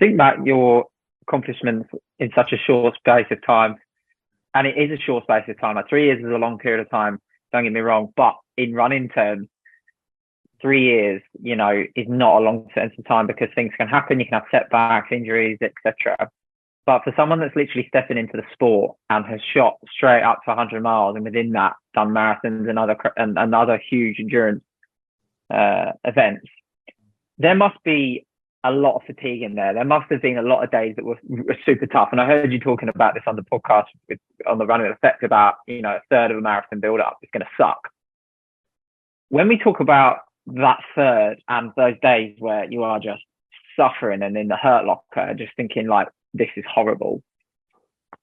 think that your accomplishments in such a short space of time, and it is a short space of time, like 3 years is a long period of time, don't get me wrong, but in running terms, 3 years, is not a long sense of time because things can happen. You can have setbacks, injuries, etc. But for someone that's literally stepping into the sport and has shot straight up to 100 miles and within that done marathons and other huge endurance events, there must be a lot of fatigue in there. There must have been a lot of days that were super tough. And I heard you talking about this on the podcast on the Running Effect about, a third of a marathon build up is going to suck. When we talk about that third and those days where you are just suffering and in the hurt locker, just thinking like, this is horrible.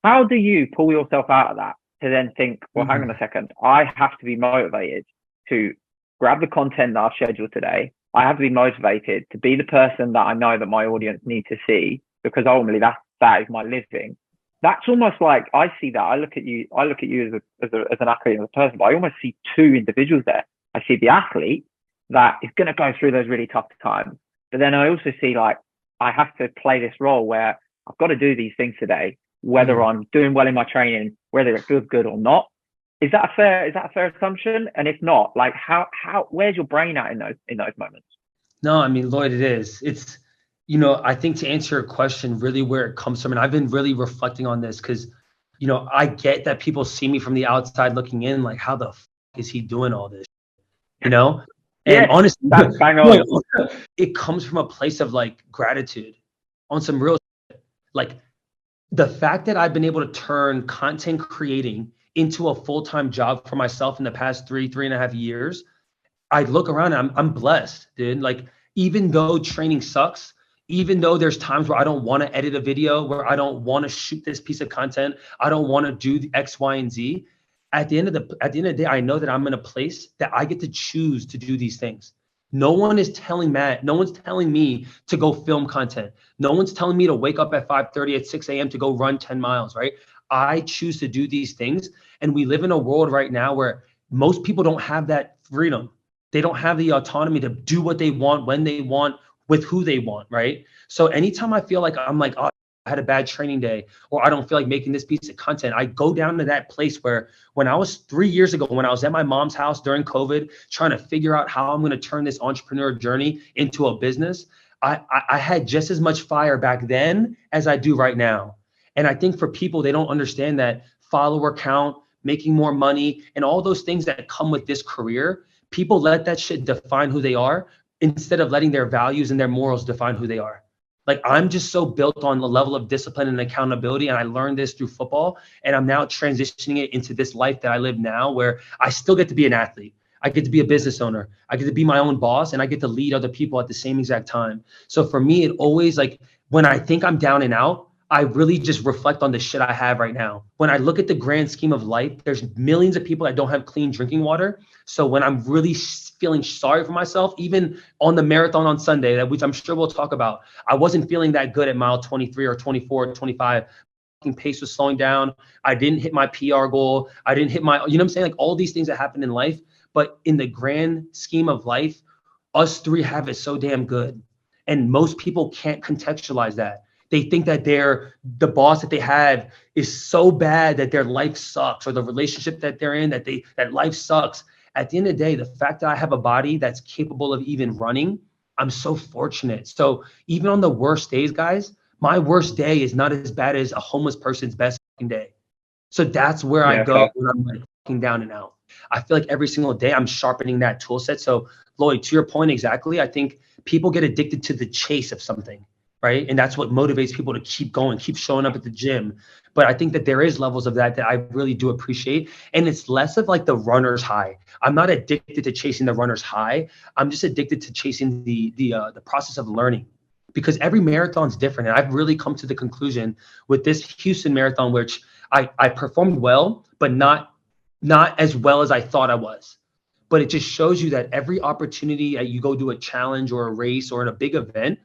How do you pull yourself out of that to then think, well, hang on a second, I have to be motivated to grab the content that I've scheduled today. I have to be motivated to be the person that I know that my audience need to see, because ultimately that is my living. That's almost like, I see that. I look at you as an athlete and a person, but I almost see two individuals there. I see the athlete that is going to go through those really tough times. But then I also see like, I have to play this role where I've got to do these things today, whether I'm doing well in my training, whether it feels good or not. Is that a fair assumption? And if not, like where's your brain at in those moments? No, I mean, Lloyd, it is. It's, I think to answer your question, really where it comes from, and I've been really reflecting on this because, I get that people see me from the outside looking in, like, how the is he doing all this? And honestly, bang on. It comes from a place of like gratitude on some real shit. Like the fact that I've been able to turn content creating into a full-time job for myself in the past 3.5 years, I look around and I'm blessed, dude. Like, even though training sucks, even though there's times where I don't want to edit a video, where I don't want to shoot this piece of content, I don't want to do the X, Y, and Z. At the end of the day, I know that I'm in a place that I get to choose to do these things. No one is telling Matt, no one's telling me to go film content. No one's telling me to wake up at 5:30 at 6 a.m. to go run 10 miles, right? I choose to do these things. And we live in a world right now where most people don't have that freedom. They don't have the autonomy to do what they want, when they want, with who they want, right? So anytime I feel like I'm like, oh, I had a bad training day, or I don't feel like making this piece of content, I go down to that place where when I was 3 years ago, when I was at my mom's house during COVID, trying to figure out how I'm going to turn this entrepreneur journey into a business, I had just as much fire back then as I do right now. And I think for people, they don't understand that follower count, making more money, and all those things that come with this career, people let that shit define who they are instead of letting their values and their morals define who they are. Like, I'm just so built on the level of discipline and accountability. And I learned this through football. And I'm now transitioning it into this life that I live now, where I still get to be an athlete. I get to be a business owner. I get to be my own boss, and I get to lead other people at the same exact time. So for me, it always, like, when I think I'm down and out, I really just reflect on the shit I have right now. When I look at the grand scheme of life, there's millions of people that don't have clean drinking water. So when I'm really feeling sorry for myself, even on the marathon on Sunday, which I'm sure we'll talk about, I wasn't feeling that good at mile 23 or 24 or 25. Pace was slowing down. I didn't hit my PR goal. I didn't hit my, you know what I'm saying? Like, all these things that happen in life. But in the grand scheme of life, us three have it so damn good. And most people can't contextualize that. They think that the boss that they have is so bad that their life sucks, or the relationship that they're in, that life sucks. At the end of the day, the fact that I have a body that's capable of even running, I'm so fortunate. So even on the worst days, guys, my worst day is not as bad as a homeless person's best day. So that's where I go when I'm like fucking down and out. I feel like every single day I'm sharpening that tool set. So Lloyd, to your point exactly, I think people get addicted to the chase of something. Right. And that's what motivates people to keep going, keep showing up at the gym. But I think that there is levels of that I really do appreciate. And it's less of like the runner's high. I'm not addicted to chasing the runner's high. I'm just addicted to chasing the process of learning, because every marathon's different. And I've really come to the conclusion with this Houston marathon, which I performed well, but not as well as I thought I was. But it just shows you that every opportunity that you go do a challenge or a race or in a big event,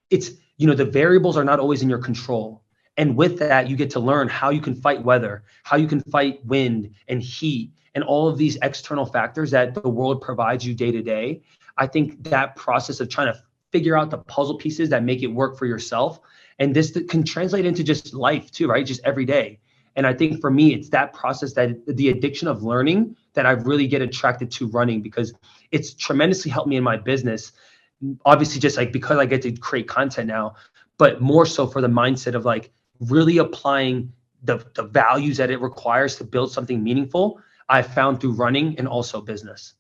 it's, the variables are not always in your control. And with that, you get to learn how you can fight weather, how you can fight wind and heat, and all of these external factors that the world provides you day to day. I think that process of trying to figure out the puzzle pieces that make it work for yourself. And this can translate into just life too, right? Just every day. And I think for me, it's that process, that the addiction of learning, that I really get attracted to running, because it's tremendously helped me in my business. Obviously, just like because I get to create content now, but more so for the mindset of like really applying the values that it requires to build something meaningful, I found through running and also business.